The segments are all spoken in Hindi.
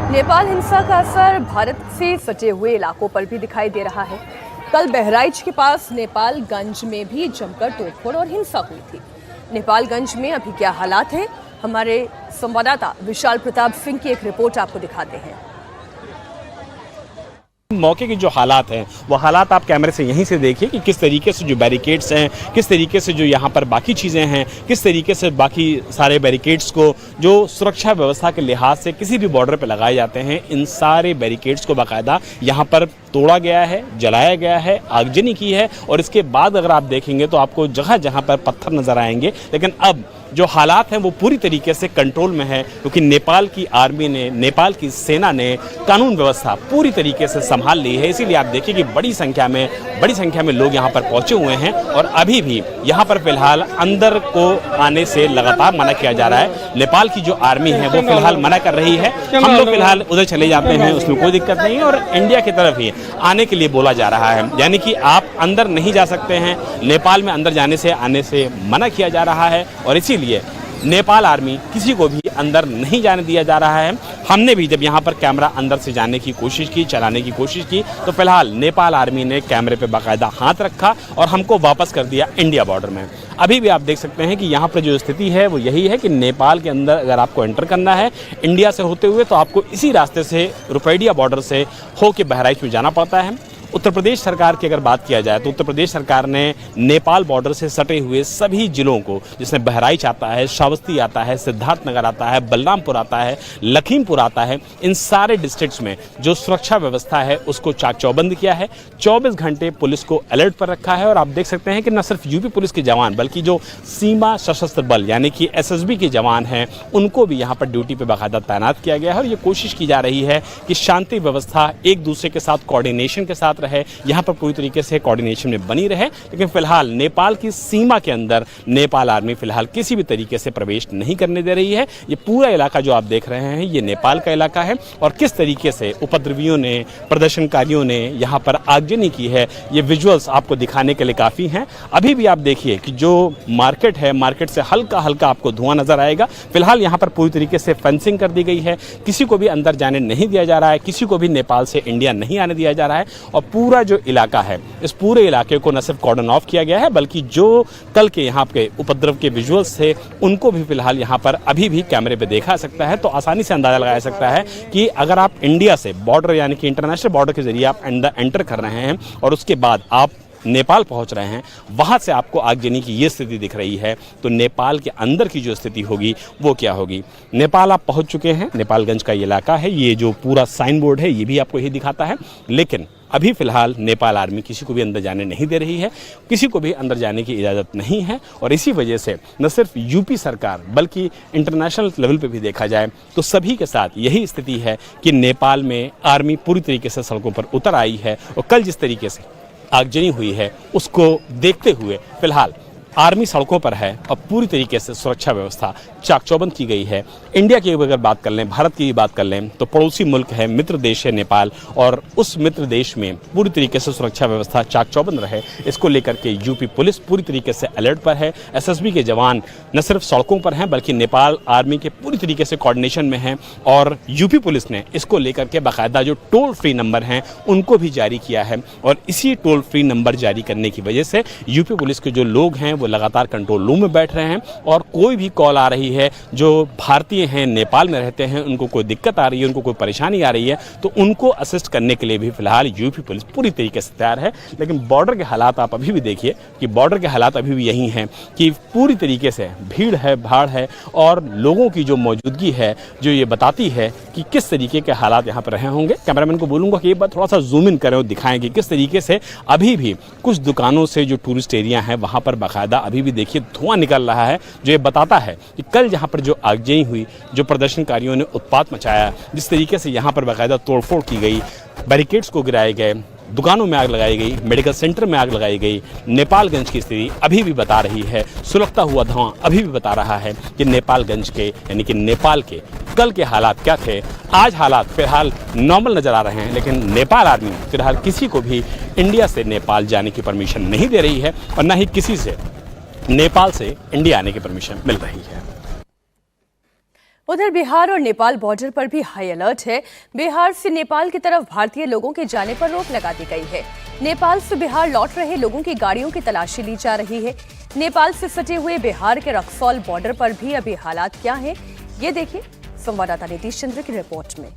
नेपाल हिंसा का असर भारत से सटे हुए इलाकों पर भी दिखाई दे रहा है। कल बहराइच के पास नेपालगंज में भी जमकर तोड़फोड़ और हिंसा हुई थी। नेपालगंज में अभी क्या हालात हैं, हमारे संवाददाता विशाल प्रताप सिंह की एक रिपोर्ट आपको दिखाते हैं। मौके के जो हालात हैं वो हालात आप कैमरे से यहीं से देखिए कि किस तरीके से जो बैरिकेड्स हैं, किस तरीके से जो यहाँ पर बाकी चीज़ें हैं, किस तरीके से बाकी सारे बैरिकेड्स को जो सुरक्षा व्यवस्था के लिहाज से किसी भी बॉर्डर पर लगाए जाते हैं, इन सारे बैरिकेड्स को बाकायदा यहाँ पर तोड़ा गया है, जलाया गया है, आगजनी की है। और इसके बाद अगर आप देखेंगे तो आपको जगह जहाँ पर पत्थर नजर आएंगे। लेकिन अब जो हालात हैं वो पूरी तरीके से कंट्रोल में है, क्योंकि नेपाल की आर्मी ने, नेपाल की सेना ने कानून व्यवस्था पूरी तरीके से संभाल ली है। इसीलिए आप देखिए कि बड़ी संख्या में लोग यहाँ पर पहुंचे हुए हैं और अभी भी यहाँ पर फिलहाल अंदर को आने से लगातार मना किया जा रहा है। नेपाल की जो आर्मी है वो फिलहाल मना कर रही है। हम लोग फिलहाल उधर चले जाते हैं, उसमें कोई दिक्कत नहीं है, और इंडिया की तरफ ही आने के लिए बोला जा रहा है। यानी कि आप अंदर नहीं जा सकते हैं, नेपाल में अंदर आने से मना किया जा रहा है। और इसीलिए नेपाल आर्मी किसी को भी अंदर नहीं जाने दिया जा रहा है। हमने भी जब यहाँ पर कैमरा अंदर से जाने की कोशिश की, चलाने की कोशिश की, तो फिलहाल नेपाल आर्मी ने कैमरे पे बाकायदा हाथ रखा और हमको वापस कर दिया इंडिया बॉर्डर में। अभी भी आप देख सकते हैं कि यहाँ पर जो स्थिति है वो यही है कि नेपाल के अंदर अगर आपको एंटर करना है इंडिया से होते हुए, तो आपको इसी रास्ते से रुपैडिया बॉर्डर से होके बहराइच में जाना पड़ता है। उत्तर प्रदेश सरकार की अगर बात किया जाए तो उत्तर प्रदेश सरकार ने नेपाल बॉर्डर से सटे हुए सभी जिलों को, जिसमें बहराइच आता है, श्रावस्ती आता है, सिद्धार्थनगर आता है, बलरामपुर आता है, लखीमपुर आता है, इन सारे डिस्ट्रिक्ट्स में जो सुरक्षा व्यवस्था है उसको चाक चौबंद किया है। 24 घंटे पुलिस को अलर्ट पर रखा है। और आप देख सकते हैं कि न सिर्फ यूपी पुलिस के जवान बल्कि जो सीमा सशस्त्र बल यानी कि एसएसबी के जवान हैं उनको भी यहाँ पर ड्यूटी पर बाकायदा तैनात किया गया है। और ये कोशिश की जा रही है कि शांति व्यवस्था एक दूसरे के साथ कोऑर्डिनेशन के साथ रहे, यहाँ पर पूरी तरीके से कोऑर्डिनेशन में बनी रहे। लेकिन फिलहाल नेपाल की सीमा के अंदर नेपाल आर्मी फिलहाल किसी भी तरीके से प्रवेश नहीं करने दे रही है। ये पूरा इलाका जो आप देख रहे हैं ये नेपाल का इलाका है। और किस तरीके से उपद्रवियों ने, प्रदर्शनकारियों ने यहाँ पर आगजनी की है, ये विजुअल्स आपको दिखाने के लिए काफ़ी हैं। अभी भी आप देखिए कि जो मार्केट है, मार्केट से हल्का हल्का आपको धुआं नजर आएगा। फिलहाल यहाँ पर पूरी तरीके से फेंसिंग कर दी गई है, किसी को भी अंदर जाने नहीं दिया जा रहा है, किसी को भी नेपाल से इंडिया नहीं आने दिया जा रहा है। और पूरा जो इलाका है, इस पूरे इलाके को न सिर्फ कॉर्डन ऑफ किया गया है बल्कि जो कल के यहाँ पे उपद्रव के विजुअल्स थे उनको भी फिलहाल यहाँ पर अभी भी कैमरे पे देखा सकता है। तो आसानी से अंदाजा लगाया सकता है कि अगर आप इंडिया से बॉर्डर यानी कि इंटरनेशनल बॉर्डर के जरिए आप एंटर कर रहे हैं और उसके बाद आप नेपाल पहुंच रहे हैं, वहां से आपको आगजनी की ये स्थिति दिख रही है, तो नेपाल के अंदर की जो स्थिति होगी वो क्या होगी। नेपाल आप पहुंच चुके हैं, नेपालगंज का ये इलाका है, ये जो पूरा साइन बोर्ड है ये भी आपको यही दिखाता है। लेकिन अभी फिलहाल नेपाल आर्मी किसी को भी अंदर जाने नहीं दे रही है, किसी को भी अंदर जाने की इजाज़त नहीं है। और इसी वजह से न सिर्फ यूपी सरकार बल्कि इंटरनेशनल लेवल पे भी देखा जाए तो सभी के साथ यही स्थिति है कि नेपाल में आर्मी पूरी तरीके से सड़कों पर उतर आई है। और कल जिस तरीके से आगजनी हुई है उसको देखते हुए फिलहाल आर्मी सड़कों पर है और पूरी तरीके से सुरक्षा व्यवस्था चाक चौबंद की गई है। इंडिया की अगर बात कर लें, भारत की बात कर लें, तो पड़ोसी मुल्क है, मित्र देश है नेपाल, और उस मित्र देश में पूरी तरीके से सुरक्षा व्यवस्था चाक चौबंद रहे, इसको लेकर के यूपी पुलिस पूरी तरीके से अलर्ट पर है। एसएसबी के जवान न सिर्फ सड़कों पर हैं बल्कि नेपाल आर्मी के पूरी तरीके से कोऑर्डिनेशन में हैं। और यूपी पुलिस ने इसको लेकर के बाकायदा जो टोल फ्री नंबर हैं उनको भी जारी किया है। और इसी टोल फ्री नंबर जारी करने की वजह से यूपी पुलिस के जो लोग हैं वो लगातार कंट्रोल रूम में बैठ रहे हैं। और कोई भी कॉल आ रही है, जो भारतीय हैं नेपाल में रहते हैं, उनको कोई दिक्कत आ रही है, उनको कोई परेशानी आ रही है, तो उनको असिस्ट करने के लिए भी फिलहाल यूपी पुलिस पूरी तरीके से तैयार है। लेकिन बॉर्डर के हालात आप अभी भी देखिए कि बॉर्डर के हालात अभी भी यही हैं कि पूरी तरीके से भीड़ है, भाड़ है, और लोगों की जो मौजूदगी है जो ये बताती है कि किस तरीके के हालात यहाँ पर रहे होंगे। कैमरामैन को बोलूँगा कि एक बार थोड़ा सा जूम इन करें और दिखाएं कि किस तरीके से अभी भी कुछ दुकानों से जो टूरिस्ट एरिया है वहाँ पर बाकायदा अभी भी देखिए धुआं निकल रहा है, जो ये बताता है कि कल यहाँ पर जो आगजनी हुई, जो प्रदर्शनकारियों ने उत्पात मचाया, जिस तरीके से यहाँ पर बाकायदा तोड़फोड़ की गई, बैरिकेड्स को गिराए गए, दुकानों में आग लगाई गई, मेडिकल सेंटर में आग लगाई गई, नेपालगंज की स्थिति अभी भी बता रही है, सुलगता हुआ धुआं अभी भी बता रहा है कि नेपालगंज के यानी कि नेपाल के कल के हालात क्या थे। आज हालात फिलहाल नॉर्मल नजर आ रहे हैं, लेकिन नेपाल आर्मी फिलहाल किसी को भी इंडिया से नेपाल जाने की परमिशन नहीं दे रही है और न ही किसी से नेपाल से इंडिया आने की परमिशन मिल रही है। उधर बिहार और नेपाल बॉर्डर पर भी हाई अलर्ट है। बिहार से नेपाल की तरफ भारतीय लोगों के जाने पर रोक लगा दी गई है। नेपाल से बिहार लौट रहे लोगों की गाड़ियों की तलाशी ली जा रही है। नेपाल से सटे हुए बिहार के रक्सौल बॉर्डर पर भी अभी हालात क्या हैं, ये देखिए संवाददाता नीतीश चंद्र की रिपोर्ट में।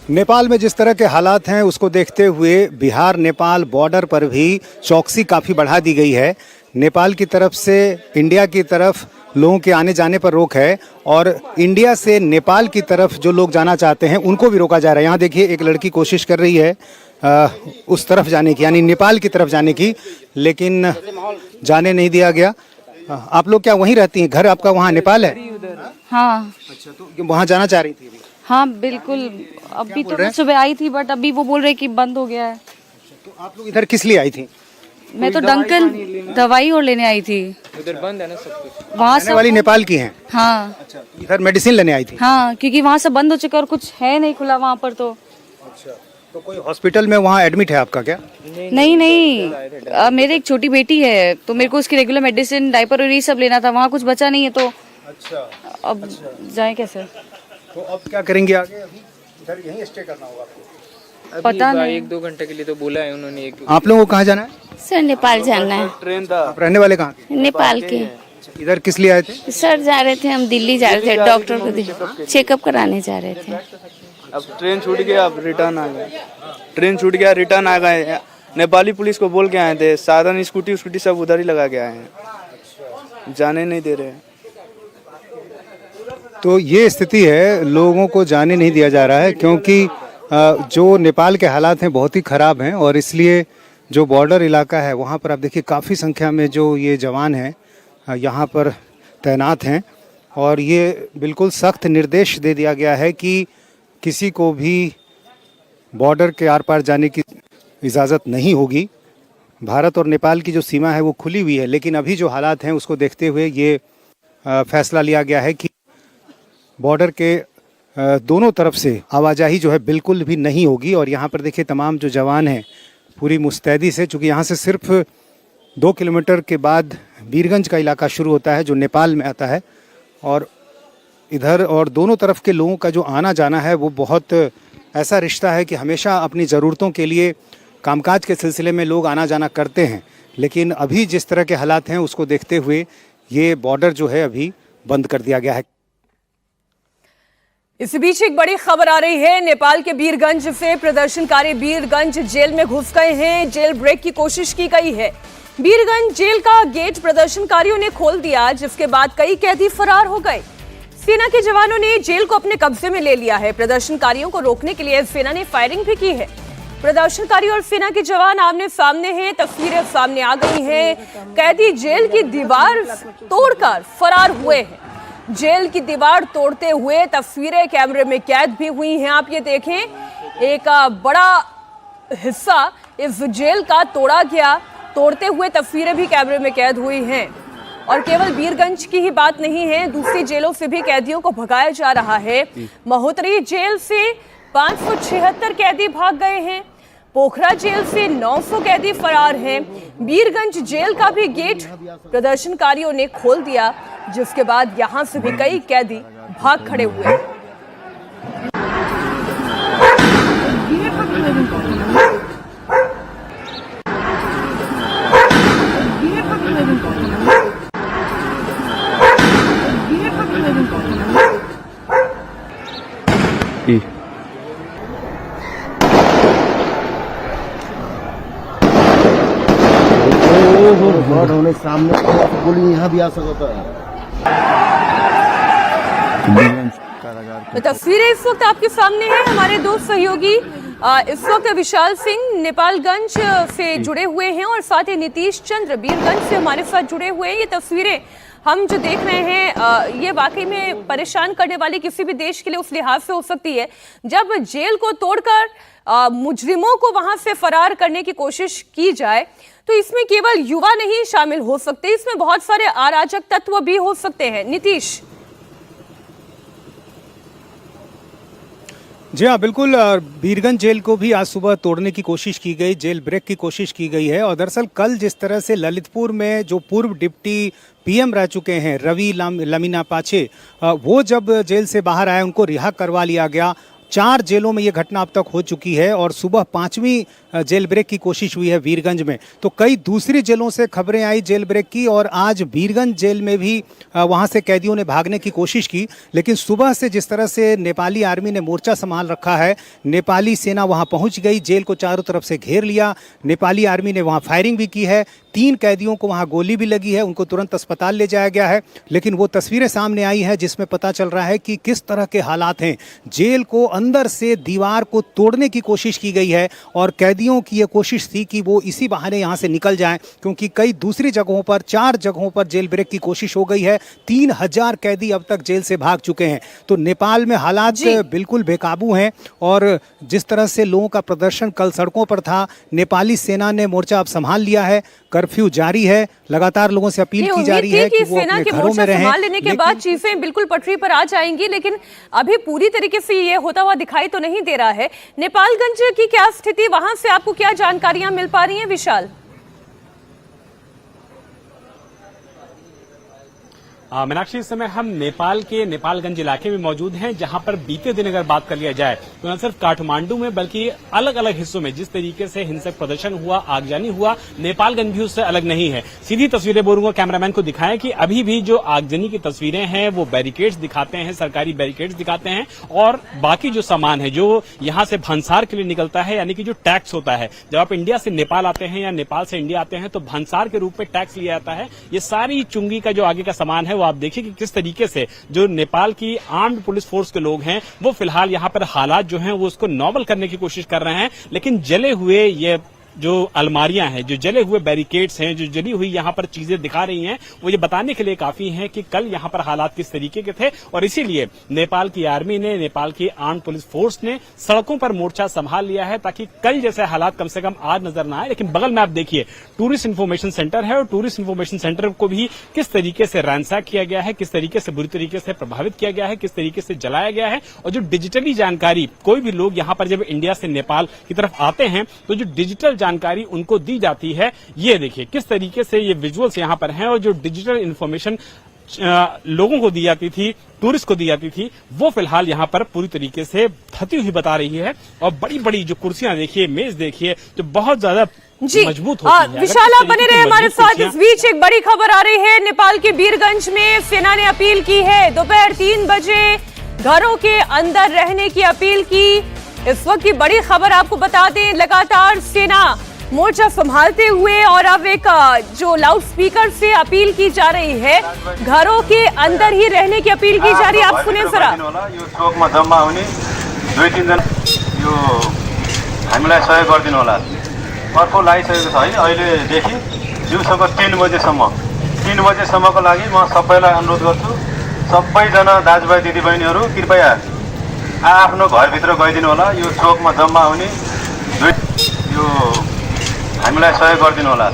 नेपाल में जिस तरह के हालात हैं उसको देखते हुए बिहार नेपाल बॉर्डर पर भी चौकसी काफ़ी बढ़ा दी गई है। नेपाल की तरफ से इंडिया की तरफ लोगों के आने जाने पर रोक है और इंडिया से नेपाल की तरफ जो लोग जाना चाहते हैं उनको भी रोका जा रहा है। यहाँ देखिए एक लड़की कोशिश कर रही है उस तरफ जाने की, यानी नेपाल की तरफ जाने की, लेकिन जाने नहीं दिया गया। आप लोग क्या वहीं रहती हैं? घर आपका वहाँ नेपाल है? हाँ। अच्छा, तो वहाँ जाना चाह रही थी अभी? हाँ बिल्कुल। अभी तो मैं सुबह आई थी बट अभी वो बोल रहे कि बंद हो गया है। तो आप लोग इधर किस लिए आई थी? मैं तो डंकन दवाई और लेने आई थी। उधर बंद है ना सब कुछ। वहाँ रहने वाली नेपाल की हैं? हाँ। अच्छा, तो इधर मेडिसिन लेने आई थी? हाँ, क्योंकि वहाँ सब बंद हो चुका और कुछ है नहीं खुला वहाँ पर। तो अच्छा, तो कोई हॉस्पिटल में वहाँ एडमिट है आपका क्या? नहीं मेरे एक छोटी बेटी है तो मेरे को उसकी रेगुलर मेडिसिन डायपर और ये सब लेना था। वहाँ कुछ बचा नहीं है तो अच्छा, अब जाए कैसे? तो अब क्या करेंगे आगे? अभी इधर यहीं स्टे करना होगा आपको? पता नहीं। 1-2 घंटे के लिए तो बोला है उन्होंने। आप लोगों को कहाँ जाना है? सर नेपाल जाना है। ट्रेन था। आप रहने वाले कहाँ के? नेपाल के। इधर किस लिए आए थे? सर जा रहे थे, हम दिल्ली जा रहे थे, डॉक्टर को चेकअप कराने जा रहे थे। अब ट्रेन छूट गया, अब रिटर्न आ गए। ट्रेन छूट गया, रिटर्न आ गए। नेपाली पुलिस को बोल के आए थे, साधन स्कूटी सब उधर ही लगा के आए हैं, जाने नहीं दे रहे। तो ये स्थिति है, लोगों को जाने नहीं दिया जा रहा है क्योंकि जो नेपाल के हालात हैं बहुत ही ख़राब हैं और इसलिए जो बॉर्डर इलाका है वहाँ पर आप देखिए काफ़ी संख्या में जो ये जवान हैं यहाँ पर तैनात हैं और ये बिल्कुल सख्त निर्देश दे दिया गया है कि किसी को भी बॉर्डर के आर पार जाने की इजाज़त नहीं होगी। भारत और नेपाल की जो सीमा है वो खुली हुई है, लेकिन अभी जो हालात हैं उसको देखते हुए ये फैसला लिया गया है कि बॉर्डर के दोनों तरफ से आवाजाही जो है बिल्कुल भी नहीं होगी। और यहाँ पर देखिए तमाम जो जवान हैं पूरी मुस्तैदी से, चूँकि यहाँ से सिर्फ 2 किलोमीटर के बाद बीरगंज का इलाका शुरू होता है जो नेपाल में आता है और इधर और दोनों तरफ के लोगों का जो आना जाना है वो बहुत ऐसा रिश्ता है कि हमेशा अपनी ज़रूरतों के लिए कामकाज के सिलसिले में लोग आना जाना करते हैं, लेकिन अभी जिस तरह के हालात हैं उसको देखते हुए ये बॉर्डर जो है अभी बंद कर दिया गया है। इसी बीच एक बड़ी खबर आ रही है। नेपाल के बीरगंज से प्रदर्शनकारी बीरगंज जेल में घुस गए हैं। जेल ब्रेक की कोशिश की गई है। बीरगंज जेल का गेट प्रदर्शनकारियों ने खोल दिया, जिसके बाद कई कैदी फरार हो गए। सेना के जवानों ने जेल को अपने कब्जे में ले लिया है। प्रदर्शनकारियों को रोकने के लिए सेना ने फायरिंग भी की है। प्रदर्शनकारी और सेना के जवान आमने सामने हैं। तस्वीरें सामने आ गई हैं। कैदी जेल की दीवार तोड़कर फरार हुए हैं। जेल की दीवार तोड़ते हुए तस्वीरें कैमरे में कैद भी हुई हैं। आप ये देखें, एक बड़ा हिस्सा इस जेल का तोड़ा गया। तोड़ते हुए तस्वीरें भी कैमरे में कैद हुई हैं। और केवल बीरगंज की ही बात नहीं है, दूसरी जेलों से भी कैदियों को भगाया जा रहा है। महोत्तरी जेल से 576 कैदी भाग गए हैं। पोखरा जेल से 900 कैदी फरार हैं। बीरगंज जेल का भी गेट प्रदर्शनकारियों ने खोल दिया, जिसके बाद यहां से भी कई कैदी भाग खड़े हुए। होने सामने गोली यहाँ भी आ सकता है। तस्वीरें इस वक्त आपके सामने हैं। हमारे दो सहयोगी इस वक्त विशाल सिंह नेपालगंज से जुड़े हुए हैं और साथ ही नीतीश चंद्र बीरगंज से हमारे साथ जुड़े हुए हैं। ये तस्वीरें हम जो देख रहे हैं ये वाकई में परेशान करने वाली किसी भी देश के लिए उस लिहाज से हो सकती है जब जेल को तोड़कर मुजरिमों को वहां से फरार करने की कोशिश की जाए। तो इसमें केवल युवा नहीं शामिल हो सकते, इसमें बहुत सारे अराजक तत्व भी हो सकते हैं। नीतीश, जी हाँ, बिल्कुल। बीरगंज जेल को भी आज सुबह तोड़ने की कोशिश की गई, जेल ब्रेक की कोशिश की गई है। और दरअसल कल जिस तरह से ललितपुर में जो पूर्व डिप्टी पीएम रह चुके हैं रवि लमीना पाछे, वो जब जेल से बाहर आए उनको रिहा करवा लिया गया। 4 जेलों में ये घटना अब तक हो चुकी है और सुबह 5वीं जेल ब्रेक की कोशिश हुई है वीरगंज में। तो कई दूसरी जेलों से खबरें आई जेल ब्रेक की, और आज वीरगंज जेल में भी वहां से कैदियों ने भागने की कोशिश की। लेकिन सुबह से जिस तरह से नेपाली आर्मी ने मोर्चा संभाल रखा है, नेपाली सेना वहां पहुंच गई, जेल को चारों तरफ से घेर लिया। नेपाली आर्मी ने वहां फायरिंग भी की है, 3 कैदियों को वहां गोली भी लगी है, उनको तुरंत अस्पताल ले जाया गया है। लेकिन वो तस्वीरें सामने आई हैं जिसमें पता चल रहा है कि किस तरह के हालात हैं। जेल को अंदर से दीवार को तोड़ने की कोशिश की गई है और कैदियों की ये कोशिश थी कि वो इसी बहाने यहाँ से निकल जाएं, क्योंकि कई दूसरी जगहों पर 4 जगहों पर जेल ब्रेक की कोशिश हो गई है। 3000 कैदी अब तक जेल से भाग चुके हैं। तो नेपाल में हालात बिल्कुल बेकाबू हैं और जिस तरह से लोगों का प्रदर्शन कल सड़कों पर था, नेपाली सेना ने मोर्चा अब संभाल लिया है, कर्फ्यू जारी है, लगातार लोगों से अपील की जा रही है कि वो अपने घरों में रहें। संभाल लेने के बाद चीजें बिल्कुल पटरी पर आ जाएंगी, लेकिन अभी पूरी तरीके से ये होता हुआ दिखाई तो नहीं दे रहा है। नेपालगंज की क्या स्थिति, वहां से आपको क्या जानकारियां मिल पा रही हैं विशाल? मीनाक्षी, इस समय हम नेपाल के नेपालगंज इलाके में मौजूद हैं, जहां पर बीते दिन अगर बात कर लिया जाए तो न सिर्फ काठमांडू में बल्कि अलग अलग हिस्सों में जिस तरीके से हिंसक प्रदर्शन हुआ, आगजनी हुआ, नेपालगंज भी उससे अलग नहीं है। सीधी तस्वीरें बोलूंगा कैमरामैन को दिखाएं कि अभी भी जो आगजनी की तस्वीरें हैं वो बैरिकेड्स दिखाते हैं, सरकारी बैरिकेड्स दिखाते हैं, और बाकी जो सामान है जो यहाँ से भंसार के लिए निकलता है, यानी कि जो टैक्स होता है, जब आप इंडिया से नेपाल आते हैं या नेपाल से इंडिया आते हैं तो भंसार के रूप में टैक्स लिया जाता है। ये सारी चुंगी का जो आगे का सामान है आप देखिए कि किस तरीके से जो नेपाल की आर्म्ड पुलिस फोर्स के लोग हैं वो फिलहाल यहां पर हालात जो हैं वो उसको नॉर्मल करने की कोशिश कर रहे हैं। लेकिन जले हुए ये जो अलमारियां हैं, जो जले हुए बैरिकेड्स हैं, जो जली हुई यहां पर चीजें दिखा रही हैं, वो ये बताने के लिए काफी हैं कि कल यहां पर हालात किस तरीके के थे। और इसीलिए नेपाल की आर्मी ने, नेपाल की आर्म पुलिस फोर्स ने सड़कों पर मोर्चा संभाल लिया है ताकि कल जैसे हालात कम से कम आज नजर ना आए। लेकिन बगल में आप देखिए टूरिस्ट इन्फॉर्मेशन सेंटर है और टूरिस्ट इन्फॉर्मेशन सेंटर को भी किस तरीके से रैंसैक किया गया है, किस तरीके से बुरी तरीके से प्रभावित किया गया है, किस तरीके से जलाया गया है। और जो डिजिटली जानकारी कोई भी लोग यहां पर जब इंडिया से नेपाल की तरफ आते हैं तो जो डिजिटल जानकारी उनको दी जाती है, ये देखिए किस तरीके से ये विजुअल्स यहां पर हैं। और जो डिजिटल इन्फॉर्मेशन लोगों को दी जाती थी, टूरिस्ट को दी जाती थी, वो फिलहाल यहां पर पूरी तरीके से धती हुई बता रही है। और बड़ी बड़ी जो कुर्सियां देखिए, मेज देखिए, जो बहुत ज्यादा मजबूत होती है। विशाल, आप बने रहे हमारे साथ। इस बीच एक बड़ी खबर आ रही है, नेपाल के बीरगंज में सेना ने अपील की है, दोपहर 3 बजे घरों के अंदर रहने की अपील की। इस वक्त की बड़ी खबर आपको बता दें, लगातार सेना मोर्चा संभालते हुए और अब एक जो लाउड स्पीकर से अपील की जा रही है, घरों के अंदर ही रहने की अपील की जा रही है। आप सुने जरा। यो चोकमा जम्मा हुने 2-3 जना यो हामीलाई सहयोग गरिदिनु होला। अर्को लागिसकेको छ है, अहिलेदेखि दिउँसोको 3 बजेसम्मको लागि म सबैलाई अनुरोध गर्छु, सबैजना दाजुभाइ दिदीबहिनीहरू कृपया आफ्नो घरभित्र गइदिनु होला। यो चोकमा जम्मा हुने यो हामीलाई सहयोग गरिदिनु होला।